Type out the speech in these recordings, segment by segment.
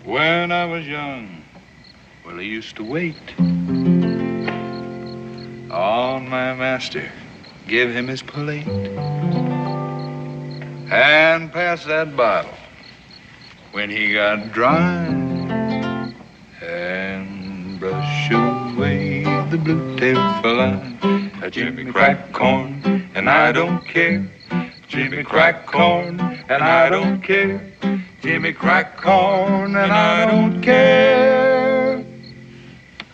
When I was young, well, he used to wait on my master, give him his plate, and pass that bottle when he got dry, and brush away the blue-tailed fly. Jimmy crack corn, and I don't care. Jimmy crack corn, and I don't care. Jimmy crack corn, and I don't care.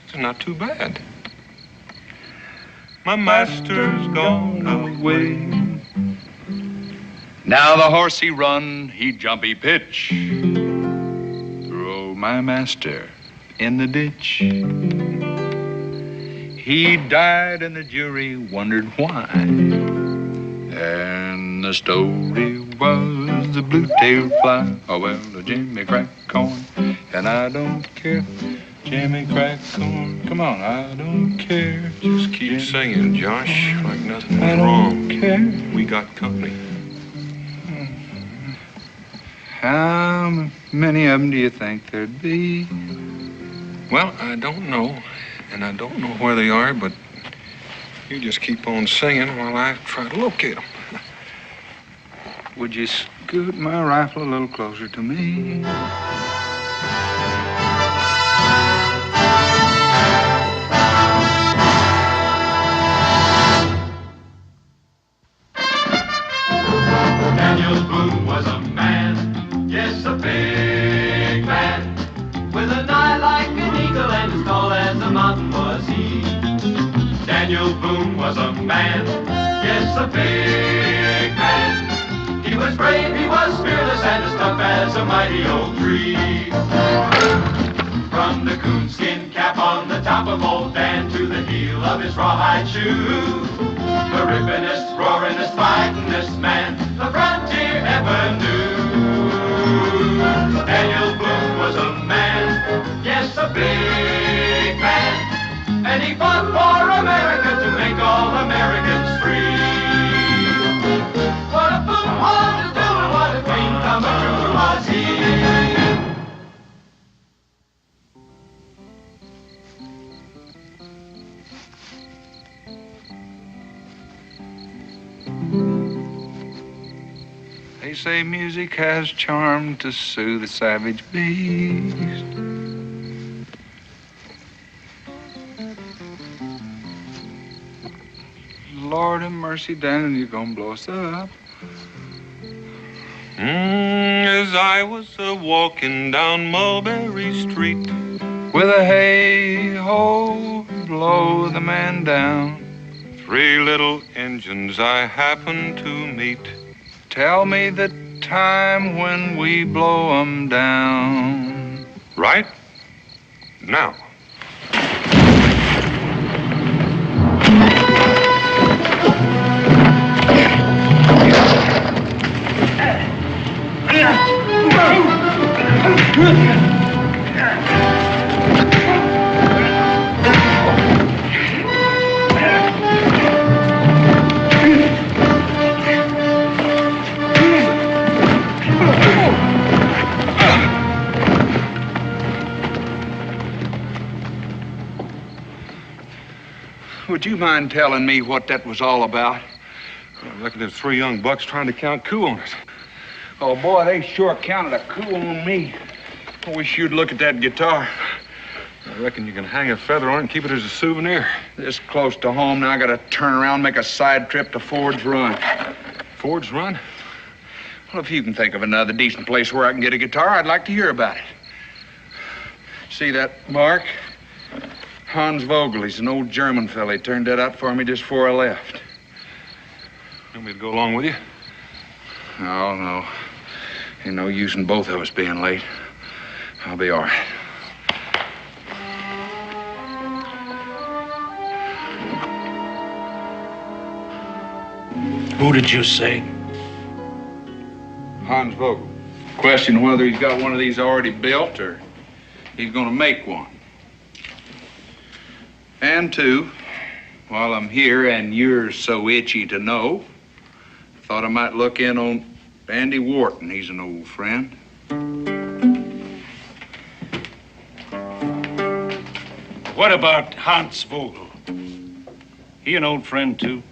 It's not too bad. My master's gone away. Now the horse he run, he jump, he pitch. Throw my master in the ditch. He died and the jury wondered why. And the story was the blue-tailed fly. Oh, well, the Jimmy crack corn, and I don't care. Jimmy crack corn, come on, I don't care. Just keep singing, Josh, like nothing was wrong. Care. We got company. How many of them do you think there'd be? Well, I don't know, and I don't know where they are, but you just keep on singing while I try to locate them. Would you scoot my rifle a little closer to me? Daniel Boone was a man, yes, a big man, with an eye like an eagle and as tall as a mountain was he. Daniel Boone was a man, yes, a big man. He was brave, he was fearless, and as tough as a mighty oak tree. From the coonskin cap on the top of old Dan to the heel of his rawhide shoe, the rippenest, roaringest, fightingest man the frontier ever knew. Daniel Boone was a man, yes, a big man, and he fought for America to make all Americans free. What a Boone wanted to do and what a dream come true was he. They say music has charm to soothe the savage beast. Lord have mercy, Dan, you're gonna blow us up. As I was walking down Mulberry Street, With a hey-ho, blow the man down. 3 little engines I happened to meet. Tell me the time when we blow 'em down. Right now. Would you mind telling me what that was all about? I reckon there's 3 young bucks trying to count coup on us. Oh, boy, they sure counted a coup on me. I wish you'd look at that guitar. I reckon you can hang a feather on it and keep it as a souvenir. This close to home, now I gotta turn around and make a side trip to Ford's Run. Ford's Run? Well, if you can think of another decent place where I can get a guitar, I'd like to hear about it. See that mark? Hans Vogel, he's an old German fella. He turned that out for me just before I left. You want me to go along with you? Oh, no. Ain't no use in both of us being late. I'll be all right. Who did you say? Hans Vogel. Question whether he's got one of these already built or he's gonna make one. And 2, while I'm here and you're so itchy to know, I thought I might look in on Andy Wharton. He's an old friend. What about Hans Vogel? He an old friend, too?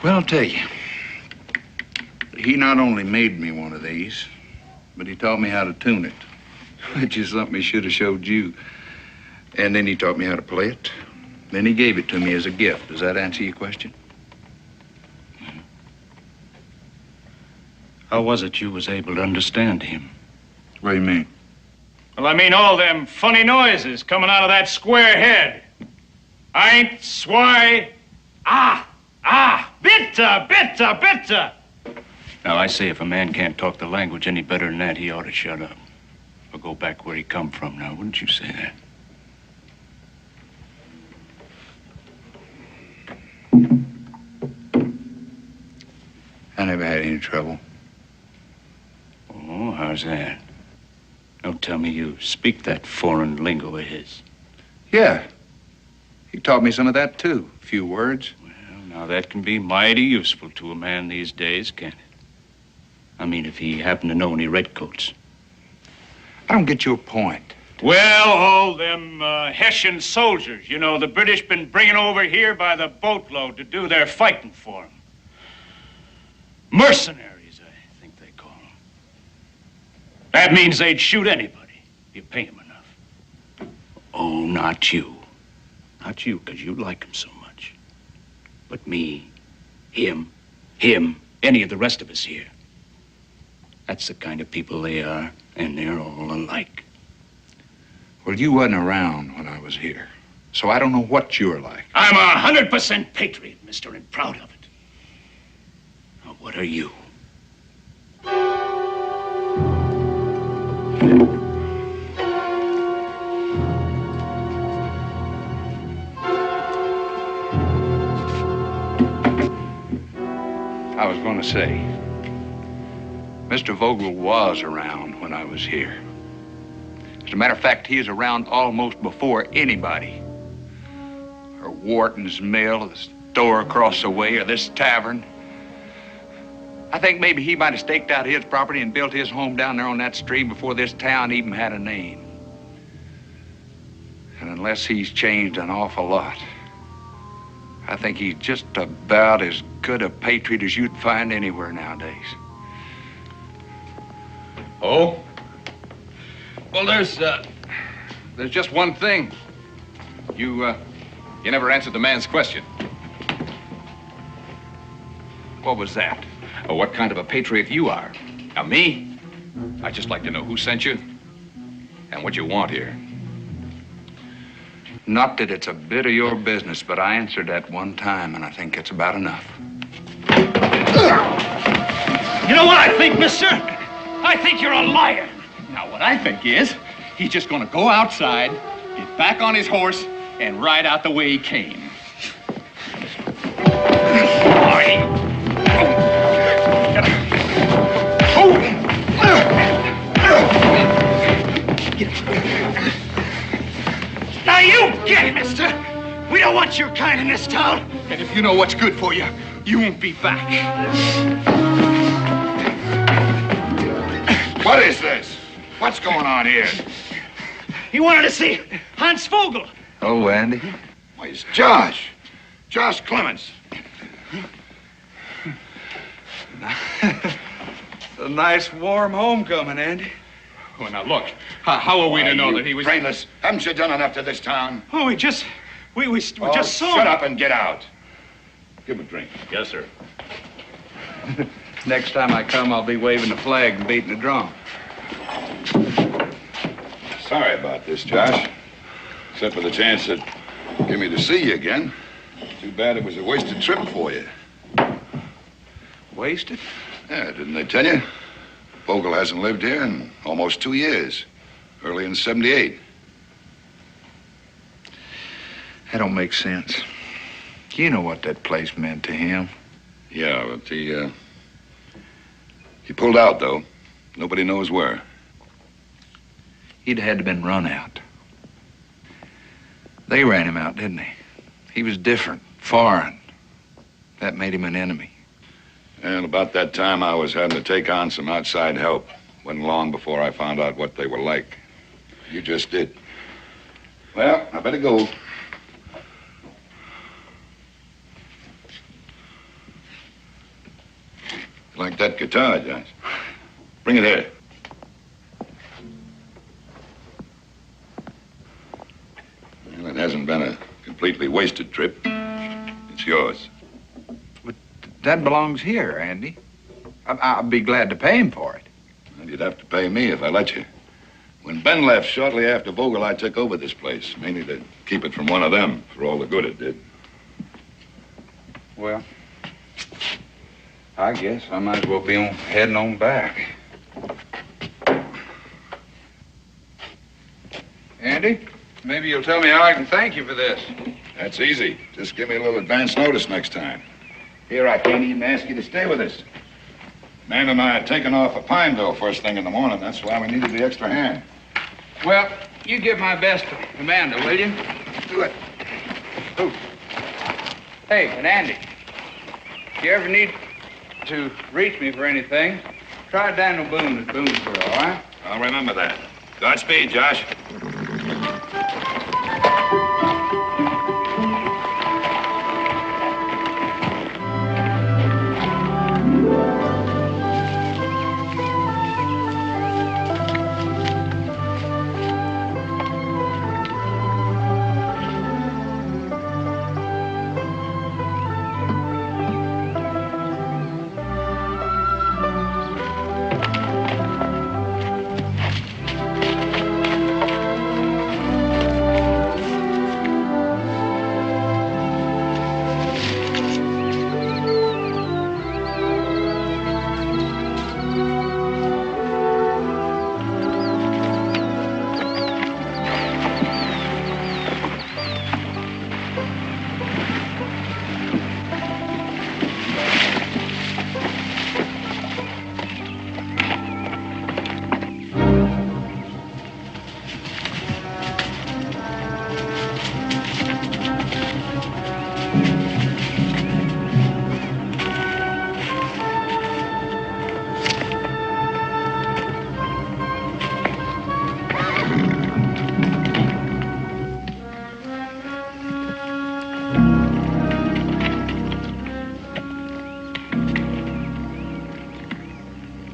Well, I'll tell you. He not only made me one of these, but he taught me how to tune it, which is something he should have showed you. And then he taught me how to play it. Then he gave it to me as a gift. Does that answer your question? How was it you was able to understand him? What do you mean? Well, I mean all them funny noises coming out of that square head. Eins, zwei, bitte, bitte, bitte. Now, I say if a man can't talk the language any better than that, he ought to shut up. Or go back where he come from now, wouldn't you say that? I never had any trouble. Oh, how's that? Don't tell me you speak that foreign lingo of his. Yeah. He taught me some of that, too. A few words. Well, now that can be mighty useful to a man these days, can't it? I mean, if he happened to know any redcoats. I don't get your point. Well, all them Hessian soldiers, you know, the British been bringing over here by the boatload to do their fighting for them. Mercenaries, I think they call them. That means they'd shoot anybody if you pay them enough. Oh, not you. Not you, because you like him so much. But me, him, any of the rest of us here. That's the kind of people they are, and they're all alike. Well, you wasn't around when I was here, so I don't know what you're like. I'm 100% patriot, mister, and proud of it. Now, what are you? I was going to say, Mr. Vogel was around when I was here. As a matter of fact, he is around almost before anybody. Or Wharton's Mill, or the store across the way, or this tavern. I think maybe he might have staked out his property and built his home down there on that stream before this town even had a name. And unless he's changed an awful lot, I think he's just about as good a patriot as you'd find anywhere nowadays. Oh? Well, there's just one thing. You never answered the man's question. What was that? Oh, what kind of a patriot you are. Now, me? I'd just like to know who sent you and what you want here. Not that it's a bit of your business, but I answered that one time, and I think it's about enough. You know what I think, mister? I think you're a liar. Now, what I think is, he's just gonna go outside, get back on his horse, and ride out the way he came. Now you get it, mister. We don't want your kind in this town. And if you know what's good for you, you won't be back. What is this? What's going on here? He wanted to see Hans Vogel. Oh, Andy. Why, it's Josh. Josh Clements. A nice, warm homecoming, Andy. Well, now, look. How are we to know that he was... Brainless. Haven't you done enough to this town? Oh, we just saw Shut him. up and get out. Give him a drink. Yes, sir. Next time I come, I'll be waving the flag and beating the drum. Sorry about this, Josh. Except for the chance that give me to see you again. Too bad it was a wasted trip for you. Wasted? Yeah, didn't they tell you? Vogel hasn't lived here in almost 2 years. Early in '78. That don't make sense. You know what that place meant to him. Yeah, but he pulled out, though. Nobody knows where. He'd had to been run out. They ran him out, didn't they? He was different, foreign. That made him an enemy. And about that time, I was having to take on some outside help. Wasn't long before I found out what they were like. You just did. Well, I better go. Like that guitar, Josh. Bring it here. Well, it hasn't been a completely wasted trip. It's yours. But that belongs here, Andy. I'll be glad to pay him for it. Well, you'd have to pay me if I let you. When Ben left shortly after Vogel, I took over this place, mainly to keep it from one of them, for all the good it did. Well, I guess I might as well be heading on back. Andy, maybe you'll tell me how I can thank you for this. That's easy. Just give me a little advance notice next time. Here, I can't even ask you to stay with us. Man and I are taking off for Pineville first thing in the morning. That's why we needed the extra hand. Well, you give my best to Amanda, will you? Do it. Who? Hey, and Andy, if you ever need to reach me for anything, try Daniel Boone at Boonesboro, all right? I'll remember that. Godspeed, Josh.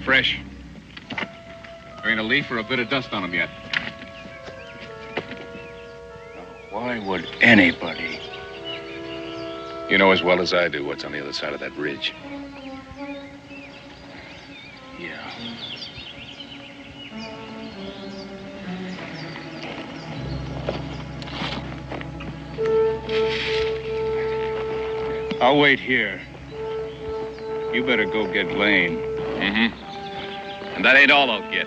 Fresh. There ain't a leaf or a bit of dust on them yet. Why would anybody? You know as well as I do what's on the other side of that ridge. Yeah. I'll wait here. You better go get Lane. Mm-hmm. And that ain't all I'll get.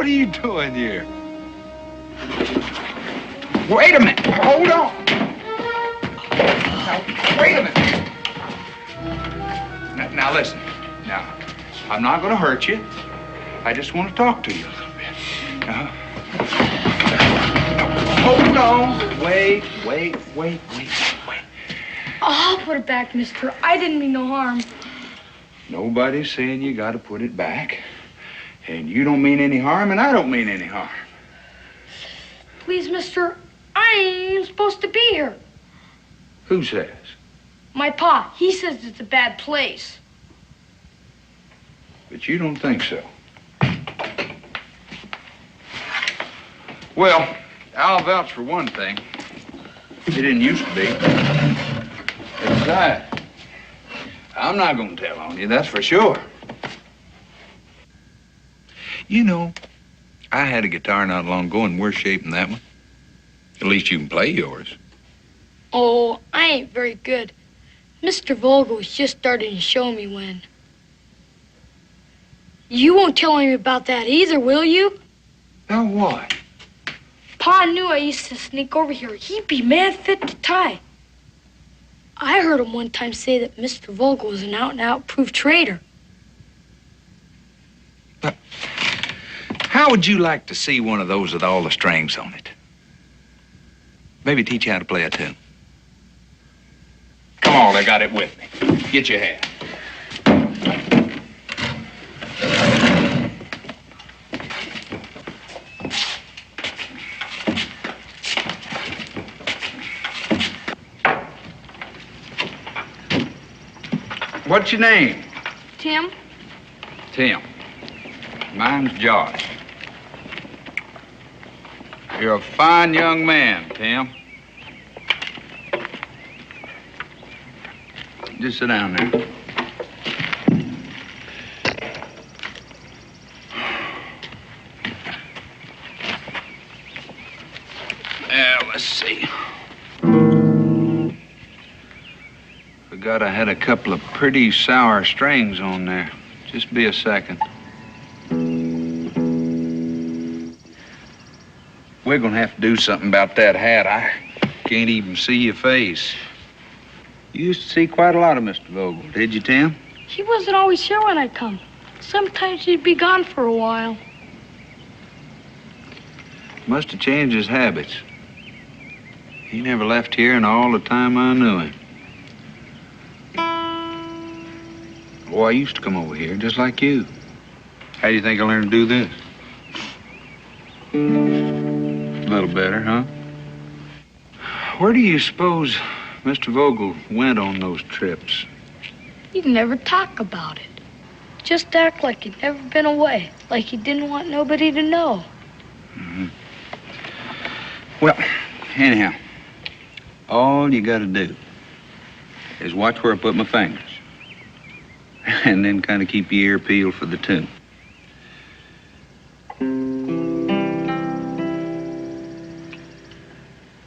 What are you doing here? Wait a minute. Hold on. Now, wait a minute. Now listen. Now, I'm not going to hurt you. I just want to talk to you a little bit. Now, hold on. Wait. I'll put it back, mister. I didn't mean no harm. Nobody's saying you got to put it back. And you don't mean any harm, and I don't mean any harm. Please, mister, I ain't even supposed to be here. Who says? My pa, he says it's a bad place. But you don't think so. Well, I'll vouch for one thing. It didn't used to be. Besides, I'm not going to tell on you, that's for sure. You know, I had a guitar not long ago in worse shape than that one. At least you can play yours. Oh, I ain't very good. Mr. Vogel was just starting to show me when. You won't tell him about that either, will you? Now what? Pa knew I used to sneak over here. He'd be mad fit to tie. I heard him one time say that Mr. Vogel was an out-and-out proof traitor. How would you like to see one of those with all the strings on it? Maybe teach you how to play a tune. Come on, I got it with me. Get your hat. What's your name? Tim? Tim. Mine's Josh. You're a fine young man, Tim. Just sit down there. Let's see. Forgot I had a couple of pretty sour strings on there. Just be a second. We're gonna have to do something about that hat. I can't even see your face. You used to see quite a lot of Mr. Vogel, did you, Tim? He wasn't always here when I'd come. Sometimes he'd be gone for a while. Must have changed his habits. He never left here in all the time I knew him. Oh, I used to come over here just like you. How do you think I learned to do this? A little better, huh? Where do you suppose Mr. Vogel went on those trips? He'd never talk about it. Just act like he'd never been away, like he didn't want nobody to know. Mm-hmm. Well, anyhow, all you gotta do is watch where I put my fingers. And then kind of keep your ear peeled for the tune.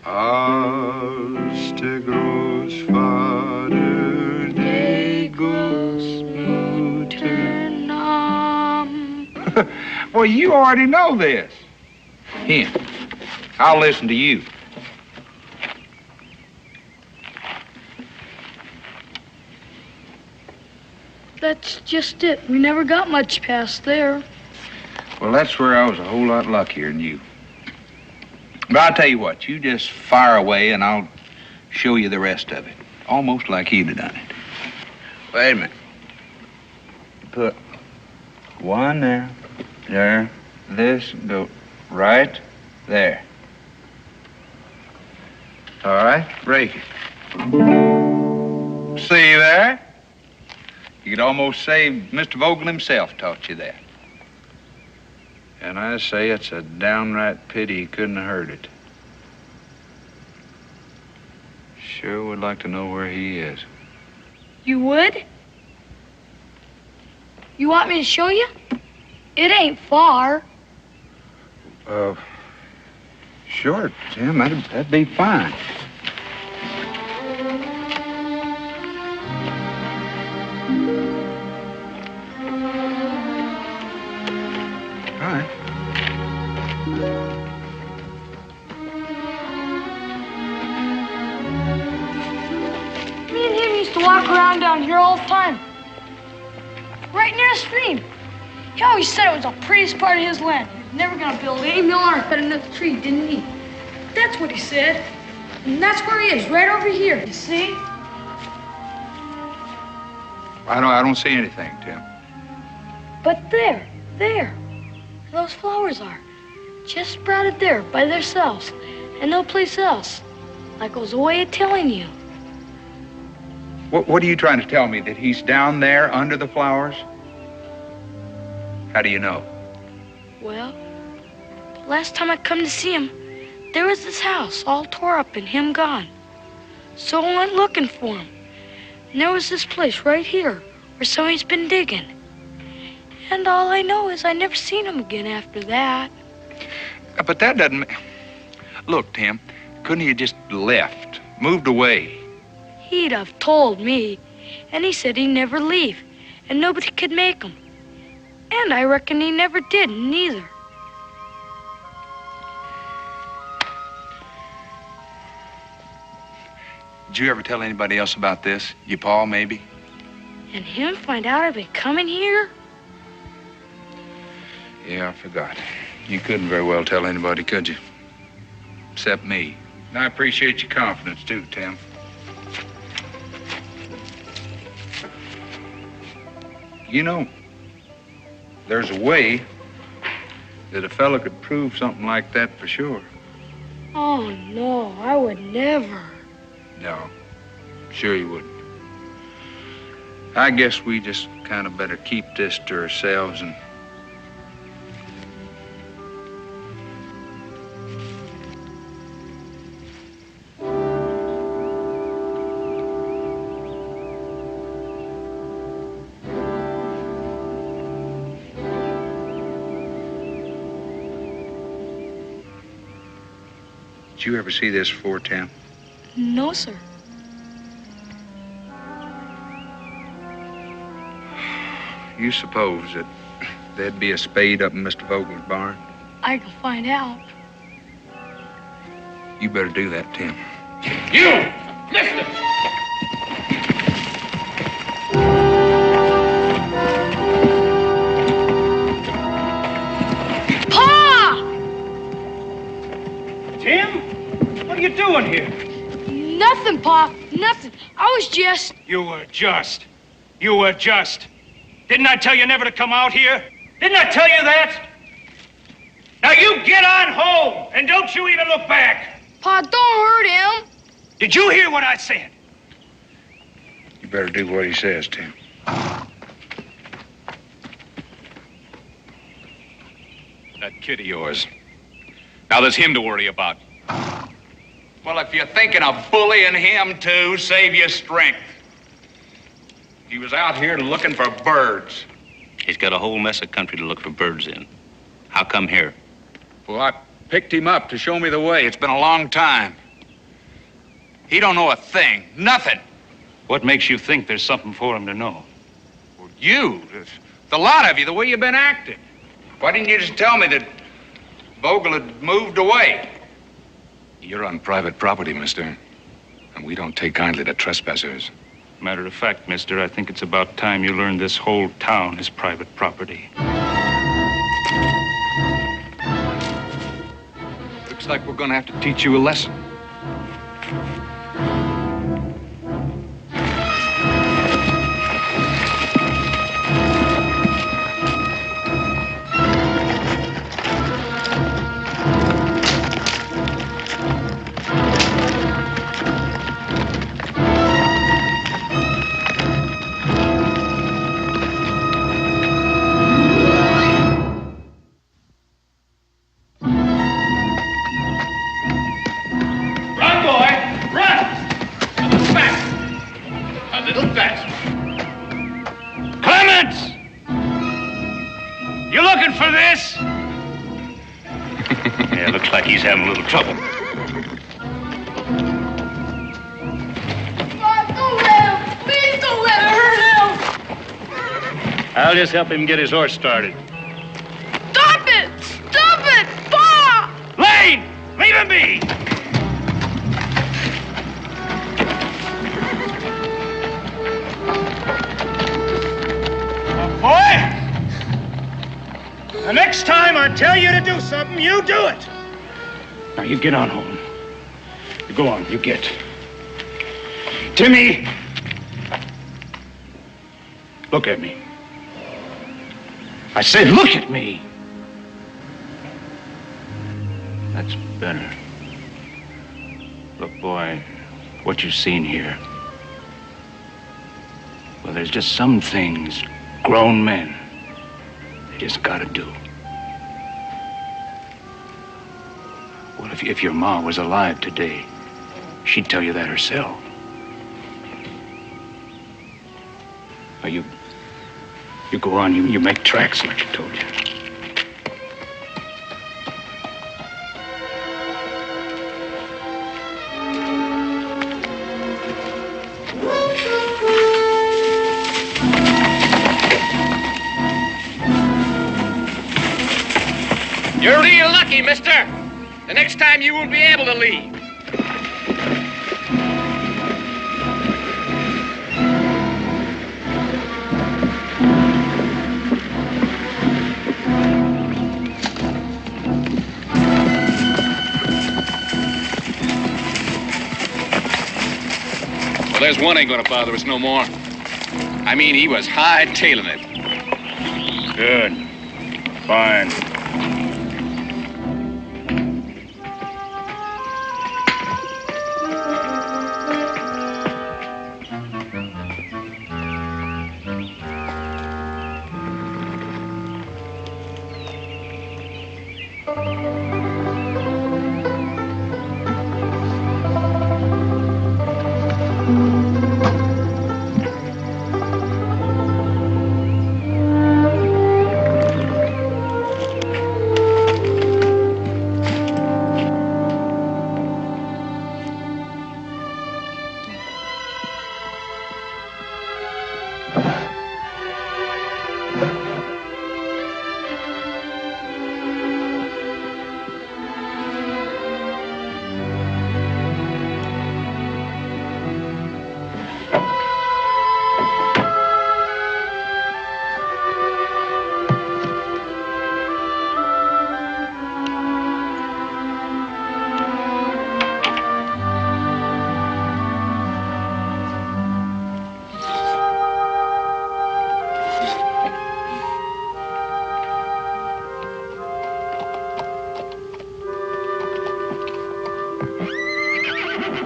Als der Großvater die Großmutter nahm. Well, you already know this. Him. I'll listen to you. That's just it. We never got much past there. Well, that's where I was a whole lot luckier than you. But I'll tell you what, you just fire away and I'll show you the rest of it. Almost like he'd have done it. Wait a minute. Put one there, this, go right there. All right, break it. See there? You could almost say Mr. Vogel himself taught you that. And I say it's a downright pity he couldn't have heard it. Sure would like to know where he is. You would? You want me to show you? It ain't far. Sure, Tim, that'd be fine. All right. around down here all the time. Right near the stream. He always said it was the prettiest part of his land. He was never gonna build any mill or cut another tree, didn't he? That's what he said. And that's where he is, right over here, you see? I don't see anything, Tim. But there, where those flowers are. Just sprouted there by themselves and no place else. Like it was a way of telling you. What are you trying to tell me? That he's down there under the flowers? How do you know? Well, last time I come to see him, there was this house all tore up and him gone. So I went looking for him. And there was this place right here where somebody's been digging. And all I know is I never seen him again after that. But that doesn't... Look, Tim, couldn't he have just left, moved away? He'd have told me. And he said he'd never leave. And nobody could make him. And I reckon he never did, neither. Did you ever tell anybody else about this? Your pa, maybe? And him find out I've been coming here? Yeah, I forgot. You couldn't very well tell anybody, could you? Except me. And I appreciate your confidence, too, Tim. You know, there's a way that a fella could prove something like that for sure. Oh, no, I would never. No, sure you wouldn't. I guess we just kind of better keep this to ourselves and... Did you ever see this before, Tim? No, sir. You suppose that there'd be a spade up in Mr. Vogel's barn? I can find out. You better do that, Tim. You! Mister! Pa! Tim? What are you doing here? Nothing, Pa. Nothing. I was just... You were just. Didn't I tell you never to come out here? Didn't I tell you that? Now you get on home, and don't you even look back. Pa, don't hurt him. Did you hear what I said? You better do what he says, Tim. That kid of yours. Now there's him to worry about. Well, if you're thinking of bullying him, too, save your strength. He was out here looking for birds. He's got a whole mess of country to look for birds in. How come here? Well, I picked him up to show me the way. It's been a long time. He don't know a thing. Nothing. What makes you think there's something for him to know? Well, you, the lot of you, the way you've been acting. Why didn't you just tell me that Vogel had moved away? You're on private property, mister. And we don't take kindly to trespassers. Matter of fact, mister, I think it's about time you learned this whole town is private property. Looks like we're gonna have to teach you a lesson. He's having a little trouble. Don't let him. Please don't let it hurt him. I'll just help him get his horse started. Stop it! Stop it! Pa! Lane! Leave him be! The next time I tell you to do something, you do it. Now, you get on home. You go on, you get. Timmy! Look at me. I said, look at me. That's better. Look, boy, what you've seen here. Well, there's just some things grown men, they just gotta do. Well, if your ma was alive today, she'd tell you that herself. Well, you go on, you make tracks like she told you. You're real lucky, mister. The next time you won't be able to leave. Well, there's one ain't gonna bother us no more. I mean, he was high-tailing it. Good. Fine.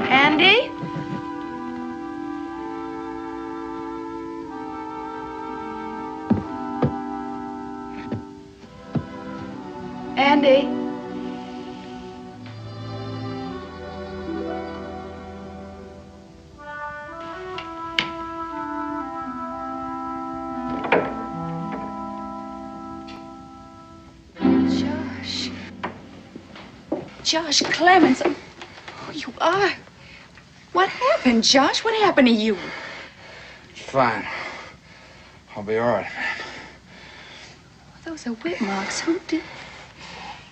Andy? Andy? Josh. Josh Clemens. Oh, you are. What happened, Josh? What happened to you? Fine. I'll be all right. Those are whip marks. Who did?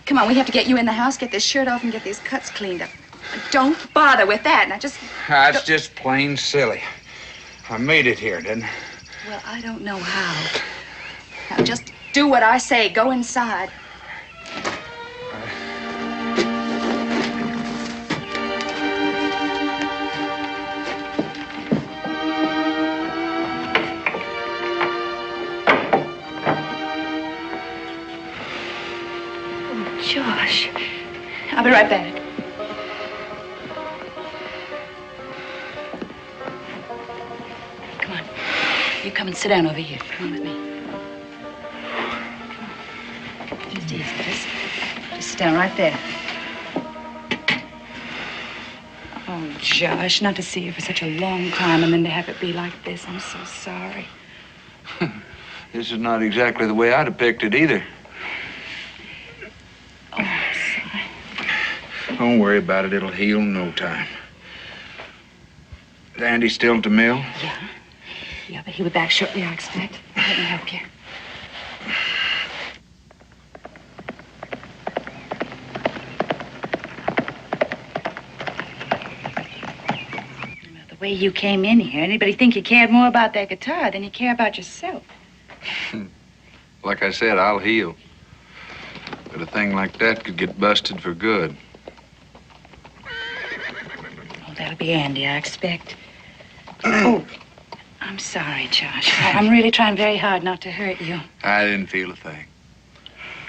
Come on, we have to get you in the house, get this shirt off, and get these cuts cleaned up. Don't bother with that. Now just... That's just plain silly. I made it here, didn't I? Well, I don't know how. Now just do what I say. Go inside. Josh. I'll be right back. Come on. You come and sit down over here. Come on with me. Just easy. Just sit down right there. Oh, Josh, not to see you for such a long time and then to have it be like this. I'm so sorry. This is not exactly the way I depicted either. Oh, I'm sorry. Don't worry about it. It'll heal in no time. Is Andy still at the mill? Yeah. Yeah, but he'll be back shortly, I expect. Let me help you. The way you came in here, anybody think you cared more about that guitar than you care about yourself? Like I said, I'll heal. But a thing like that could get busted for good. Oh, that'll be Andy, I expect. Oh, I'm sorry, Josh. I'm really trying very hard not to hurt you. I didn't feel a thing.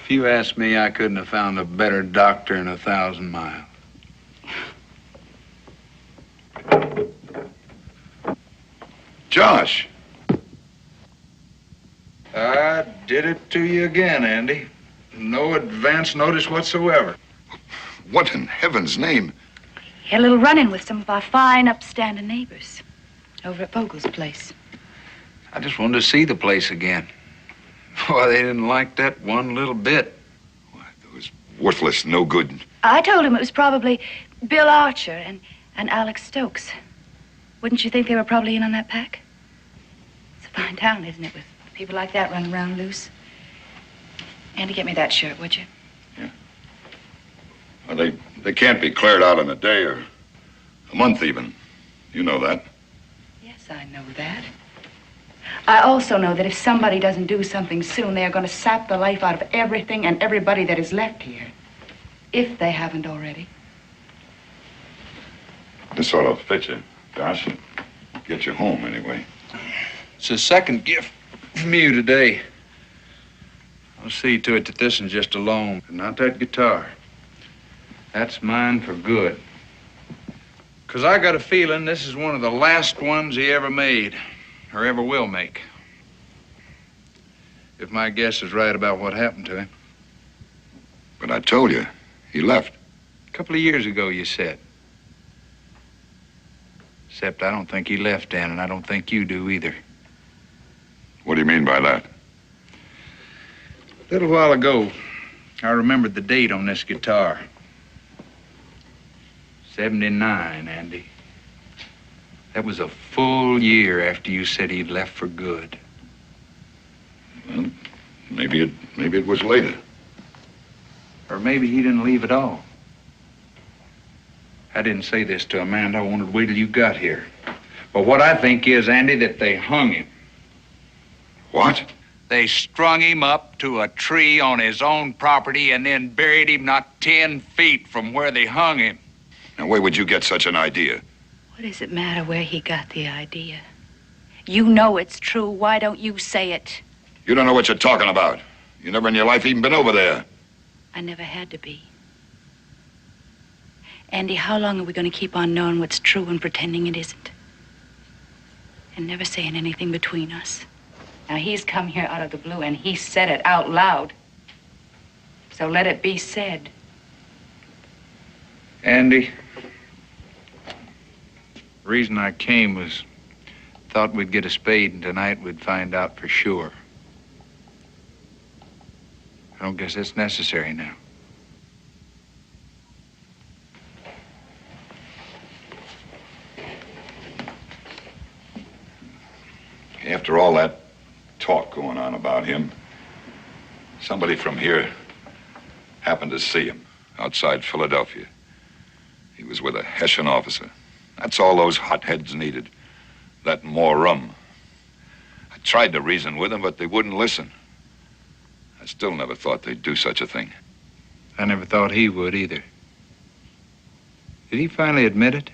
If you ask me, I couldn't have found a better doctor in 1,000 miles. Josh. I did it to you again, Andy. No advance notice whatsoever. What in heaven's name? Had a little run-in with some of our fine, upstanding neighbors over at Vogel's place. I just wanted to see the place again. Boy, they didn't like that one little bit. Why, those worthless, no good. I told him it was probably Bill Archer and Alex Stokes. Wouldn't you think they were probably in on that pack? It's a fine town, isn't it, with people like that running around loose? Andy, get me that shirt, would you? Yeah. Well, they can't be cleared out in a day or a month even. You know that. Yes, I know that. I also know that if somebody doesn't do something soon, they are going to sap the life out of everything and everybody that is left here. If they haven't already. This ought to fit you, Josh. Get you home, anyway. It's a second gift from you today. I'll see to it that this one's just a loan, but not that guitar. That's mine for good. 'Cause I got a feeling this is one of the last ones he ever made, or ever will make. If my guess is right about what happened to him. But I told you, he left. A couple of years ago, you said. Except I don't think he left, Dan, and I don't think you do either. What do you mean by that? A little while ago, I remembered the date on this guitar. 79, Andy. That was a full year after you said he'd left for good. Well, maybe it was later. Or maybe he didn't leave at all. I didn't say this to Amanda. I wanted to wait till you got here. But what I think is, Andy, that they hung him. What? They strung him up to a tree on his own property and then buried him not 10 feet from where they hung him. Now, where would you get such an idea? What does it matter where he got the idea? You know it's true. Why don't you say it? You don't know what you're talking about. You never in your life even been over there. I never had to be. Andy, how long are we going to keep on knowing what's true and pretending it isn't? And never saying anything between us. Now, he's come here out of the blue, and he said it out loud. So let it be said. Andy, the reason I came was thought we'd get a spade, and tonight we'd find out for sure. I don't guess it's necessary now. After all that talk going on about him, somebody from here happened to see him outside Philadelphia. He was with a Hessian officer. That's all those hotheads needed. That and more rum. I tried to reason with them, but they wouldn't listen. I still never thought they'd do such a thing. I never thought he would either. Did he finally admit it?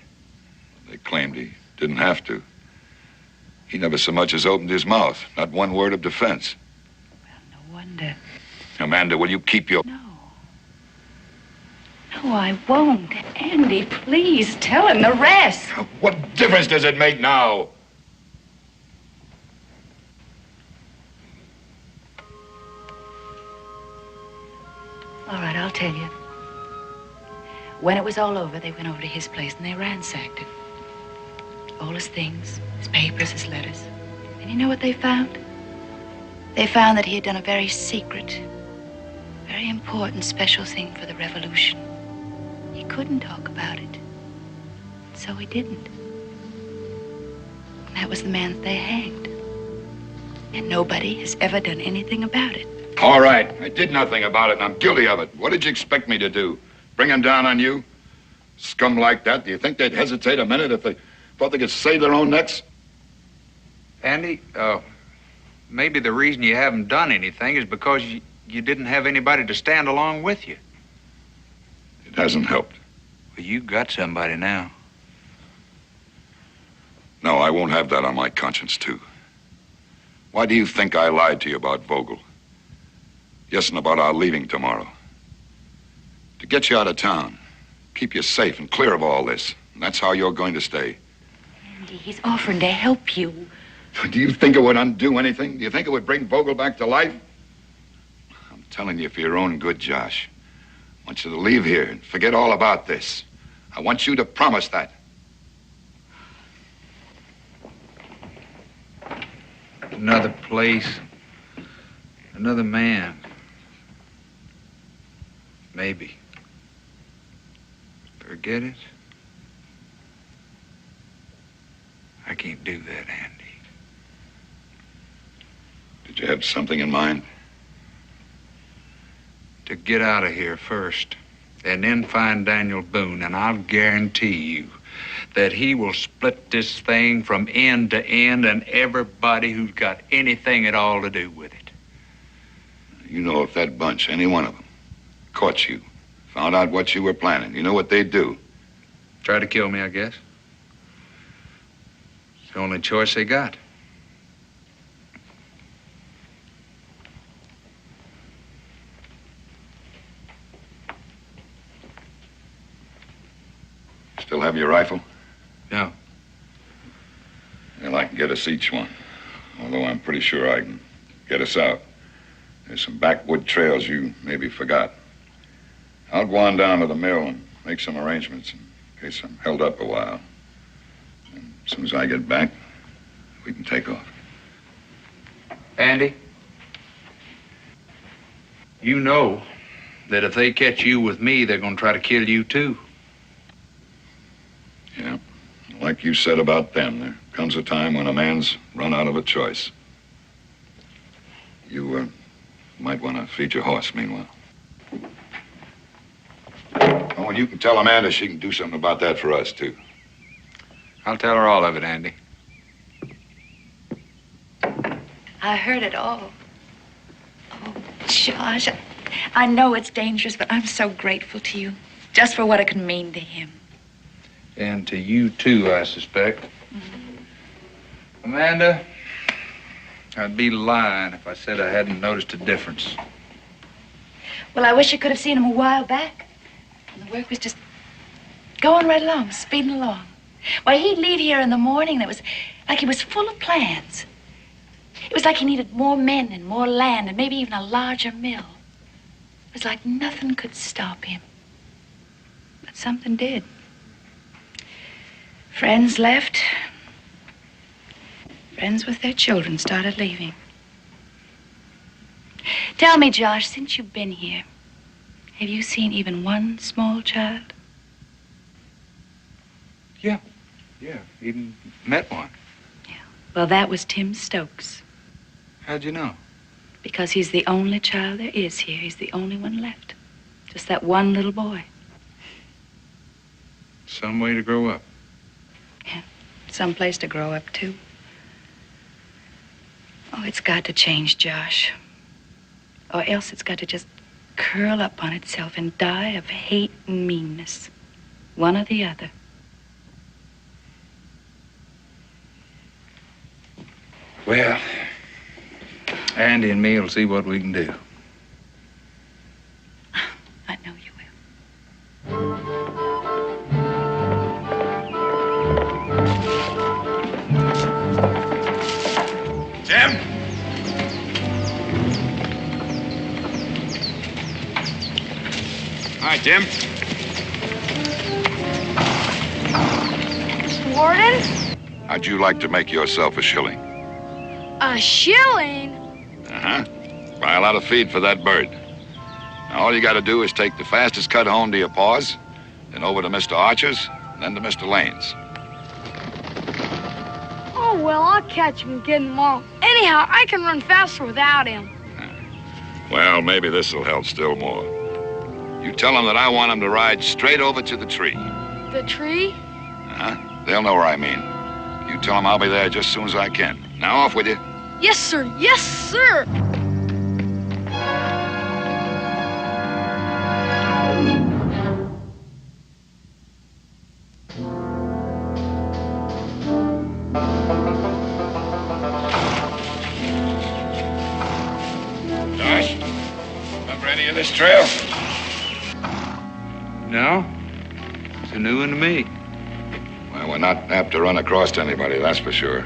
They claimed he didn't have to. He never so much as opened his mouth. Not one word of defense. Well, no wonder. Amanda, will you keep your... No, I won't. Andy, please tell him the rest. What difference does it make now? All right, I'll tell you. When it was all over, they went over to his place and they ransacked it. All his things, his papers, his letters. And you know what they found? They found that he had done a very secret, very important, special thing for the revolution. He couldn't talk about it. So he didn't. And that was the man that they hanged. And nobody has ever done anything about it. All right, I did nothing about it, and I'm guilty of it. What did you expect me to do? Bring him down on you? Scum like that, do you think they'd hesitate a minute if they thought they could save their own necks? Andy, maybe the reason you haven't done anything is because you didn't have anybody to stand along with you. It hasn't helped. Well, you got somebody now. No, I won't have that on my conscience, too. Why do you think I lied to you about Vogel? Yes, and about our leaving tomorrow. To get you out of town, keep you safe and clear of all this. And that's how you're going to stay. Andy, he's offering to help you. Do you think it would undo anything? Do you think it would bring Vogel back to life? I'm telling you for your own good, Josh. I want you to leave here and forget all about this. I want you to promise that. Another place, another man. Maybe. Forget it? I can't do that, Andy. Did you have something in mind? To get out of here first, and then find Daniel Boone, and I'll guarantee you that he will split this thing from end to end, and everybody who's got anything at all to do with it. You know, if that bunch, any one of them, caught you, found out what you were planning, you know what they'd do? Try to kill me, I guess. It's the only choice they got. Still have your rifle? No. Well, I can get us each one. Although I'm pretty sure I can get us out. There's some backwood trails you maybe forgot. I'll go on down to the mill and make some arrangements in case I'm held up a while. And as soon as I get back, we can take off. Andy, you know that if they catch you with me, they're going to try to kill you, too. Yeah. Like you said about them, there comes a time when a man's run out of a choice. You might want to feed your horse meanwhile. Oh, and you can tell Amanda she can do something about that for us, too. I'll tell her all of it, Andy. I heard it all. Oh, Josh, I know it's dangerous, but I'm so grateful to you. Just for what it could mean to him. And to you, too, I suspect. Amanda, I'd be lying if I said I hadn't noticed a difference. Well, I wish you could have seen him a while back. And the work was just going right along, speeding along. Why, he'd leave here in the morning, and it was like he was full of plans. It was like he needed more men and more land and maybe even a larger mill. It was like nothing could stop him. But something did. Friends left. Friends with their children started leaving. Tell me, Josh, since you've been here, have you seen even one small child? Yeah, even met one. Yeah. Well, that was Tim Stokes. How'd you know? Because he's the only child there is here. He's the only one left. Just that one little boy. Some way to grow up. Yeah, some place to grow up, too. Oh, it's got to change, Josh. Or else it's got to just curl up on itself and die of hate and meanness. One or the other. Well, Andy and me will see what we can do. I know you Jim? Hi, Jim. Mr. Warden? How'd you like to make yourself a shilling? A shilling? Uh-huh. Buy a lot of feed for that bird. Now, all you got to do is take the fastest cut home to your paws, then over to Mr. Archer's, and then to Mr. Lane's. Oh, well, I'll catch him and get him off. Anyhow, I can run faster without him. Well, maybe this'll help still more. You tell him that I want him to ride straight over to the tree. The tree? Uh-huh. They'll know where I mean. You tell him I'll be there just as soon as I can. Now, off with you. Yes, sir. Yes, sir. any of this trail? No. It's a new one to me. Well, we're not apt to run across anybody, that's for sure.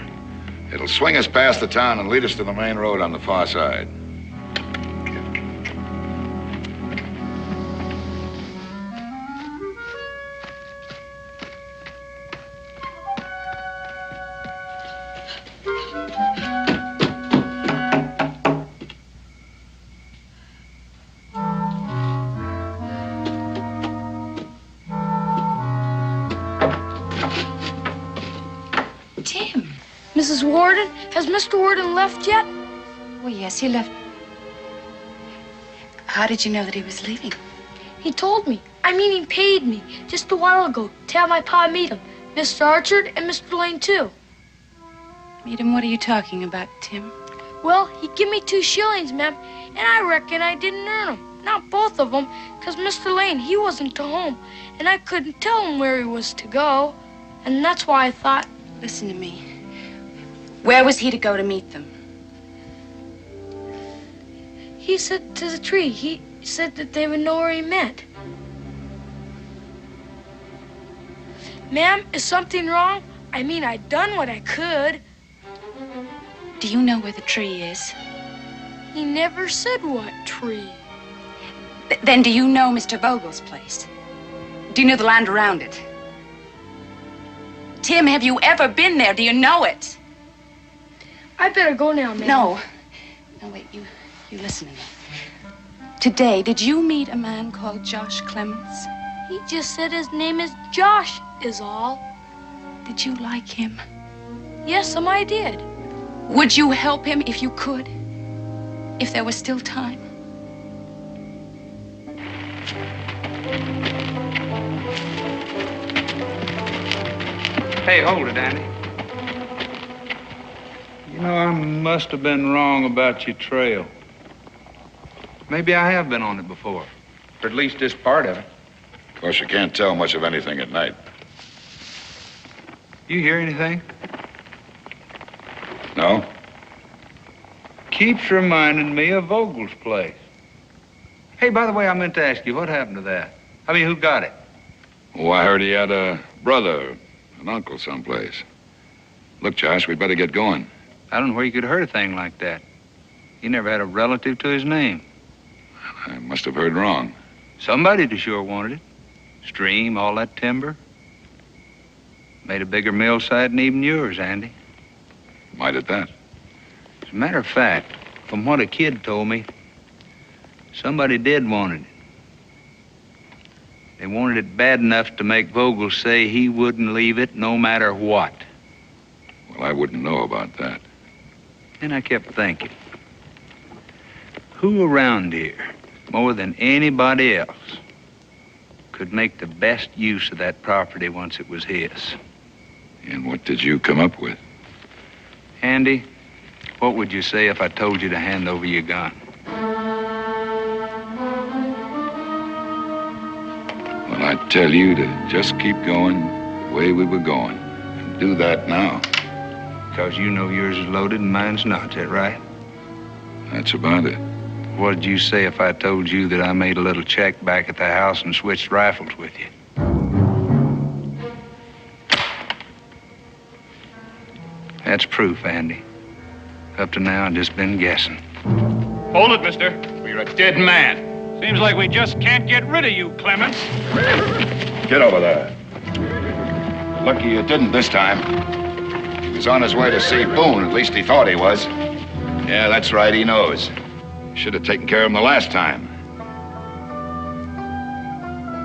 It'll swing us past the town and lead us to the main road on the far side. Mrs. Warden, has Mr. Warden left yet? Oh, yes, he left. How did you know that he was leaving? He told me. I mean, he paid me just a while ago to have my pa meet him. Mr. Archard and Mr. Lane, too. Meet him? What are you talking about, Tim? Well, he give me 2 shillings, ma'am, and I reckon I didn't earn them. Not both of them, because Mr. Lane, he wasn't to home, and I couldn't tell him where he was to go. And that's why I thought... Listen to me. Where was he to go to meet them? He said to the tree. He said that they would know where he meant. Ma'am, is something wrong? I mean, I done what I could. Do you know where the tree is? He never said what tree. Then do you know Mr. Vogel's place? Do you know the land around it? Tim, have you ever been there? Do you know it? I better go now, ma'am. No. No, wait, you listen to me. Today, did you meet a man called Josh Clements? He just said his name is Josh, is all. Did you like him? Yes, I did. Would you help him if you could? If there was still time? Hey, hold it, Andy. You know, I must have been wrong about your trail. Maybe I have been on it before, or at least this part of it. Of course, you can't tell much of anything at night. You hear anything? No? Keeps reminding me of Vogel's place. Hey, by the way, I meant to ask you, what happened to that? I mean, who got it? Oh, I heard he had a brother, an uncle someplace. Look, Josh, we'd better get going. I don't know where you could have heard a thing like that. He never had a relative to his name. I must have heard wrong. Somebody'd sure wanted it. Stream, all that timber. Made a bigger mill site than even yours, Andy. Might at that. As a matter of fact, from what a kid told me, somebody did want it. They wanted it bad enough to make Vogel say he wouldn't leave it no matter what. Well, I wouldn't know about that. And I kept thinking, who around here, more than anybody else, could make the best use of that property once it was his? And what did you come up with? Andy, what would you say if I told you to hand over your gun? Well, I'd tell you to just keep going the way we were going. And do that now. Because you know yours is loaded and mine's not, is that right? That's about it. What'd you say if I told you that I made a little check back at the house and switched rifles with you? That's proof, Andy. Up to now, I've just been guessing. Hold it, mister. Or you're a dead man. Seems like we just can't get rid of you, Clements. Get over there. Lucky you didn't this time. He was on his way to see Boone. At least he thought he was. Yeah, that's right. He knows. Should have taken care of him the last time.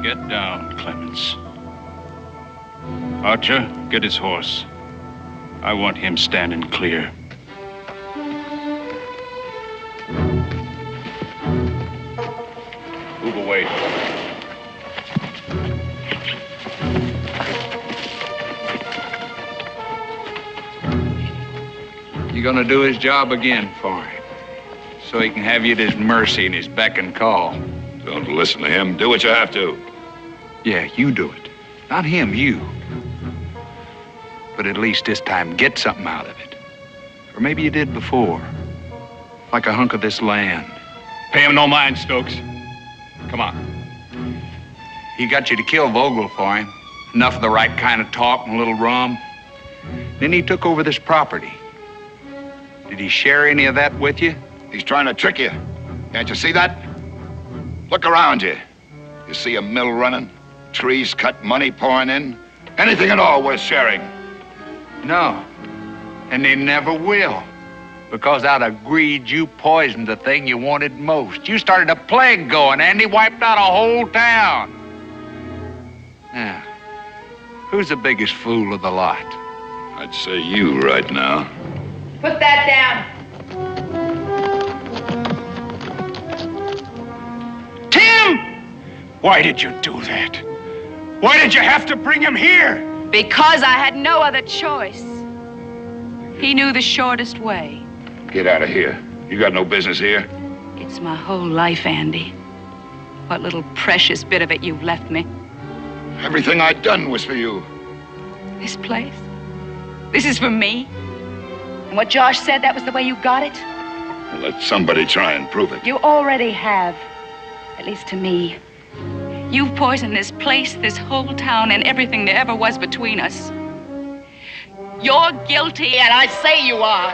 Get down, Clements. Archer, get his horse. I want him standing clear. Move away. You're gonna do his job again for him, so he can have you at his mercy and his beck and call. Don't listen to him. Do what you have to. Yeah, you do it. Not him, you. But at least this time, get something out of it. Or maybe you did before. Like a hunk of this land. Pay him no mind, Stokes. Come on. He got you to kill Vogel for him. Enough of the right kind of talk and a little rum. Then he took over this property. Did he share any of that with you? He's trying to trick you. Can't you see that? Look around you. You see a mill running, trees cut, money pouring in? Anything at all worth sharing? No. And they never will. Because out of greed, you poisoned the thing you wanted most. You started a plague going, Andy, wiped out a whole town. Now, who's the biggest fool of the lot? I'd say you right now. Put that down. Tim! Why did you do that? Why did you have to bring him here? Because I had no other choice. He knew the shortest way. Get out of here. You got no business here. It's my whole life, Andy. What little precious bit of it you've left me. Everything I'd done was for you. This place? This is for me? And what Josh said, that was the way you got it? Well, let somebody try and prove it. You already have. At least to me. You've poisoned this place, this whole town, and everything there ever was between us. You're guilty, and I say you are.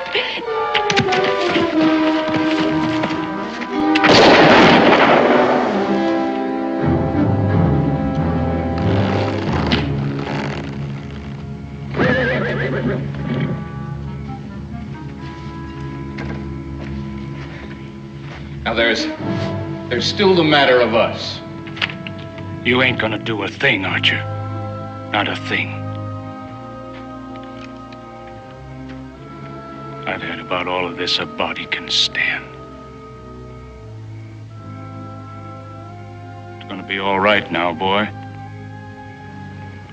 Now there's still the matter of us. You ain't gonna do a thing, Archer. Not a thing. I've had about all of this a body can stand. It's gonna be all right now, boy.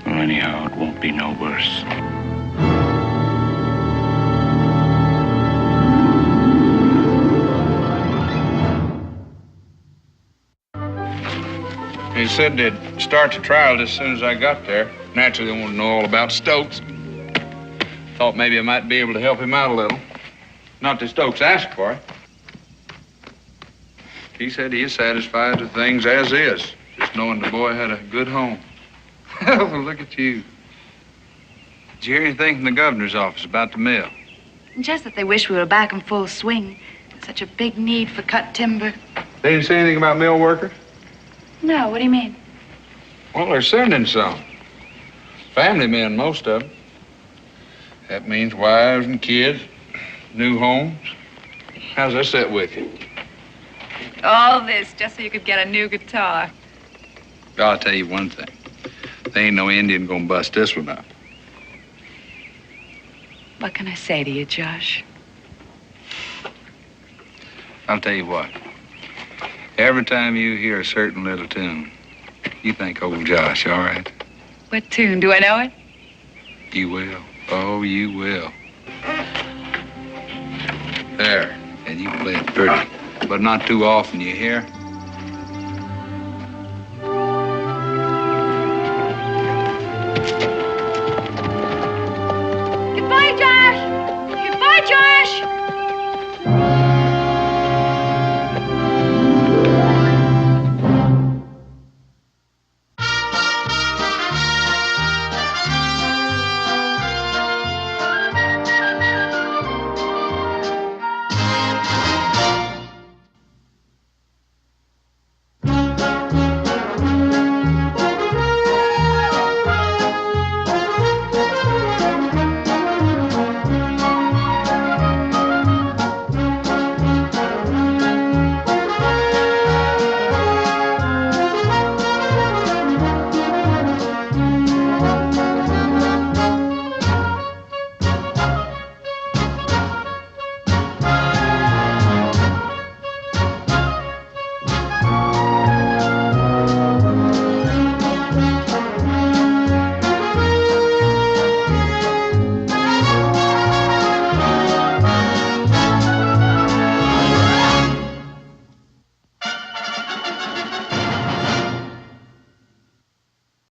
Or anyhow, it won't be no worse. He said they'd start the trial as soon as I got there. Naturally, I wanted to know all about Stokes. Thought maybe I might be able to help him out a little. Not that Stokes asked for it. He said he is satisfied with things as is, just knowing the boy had a good home. Well, look at you. Did you hear anything from the governor's office about the mill? Just that they wish we were back in full swing. Such a big need for cut timber. They didn't say anything about mill workers? No, what do you mean? Well, they're sending some. Family men, most of them. That means wives and kids, new homes. How's that set with you? All this just so you could get a new guitar. I'll tell you one thing. There ain't no Indian gonna bust this one up. What can I say to you, Josh? I'll tell you what. Every time you hear a certain little tune, you think old Josh, all right? What tune? Do I know it? You will. Oh, you will. There. And you play it pretty. But not too often, you hear?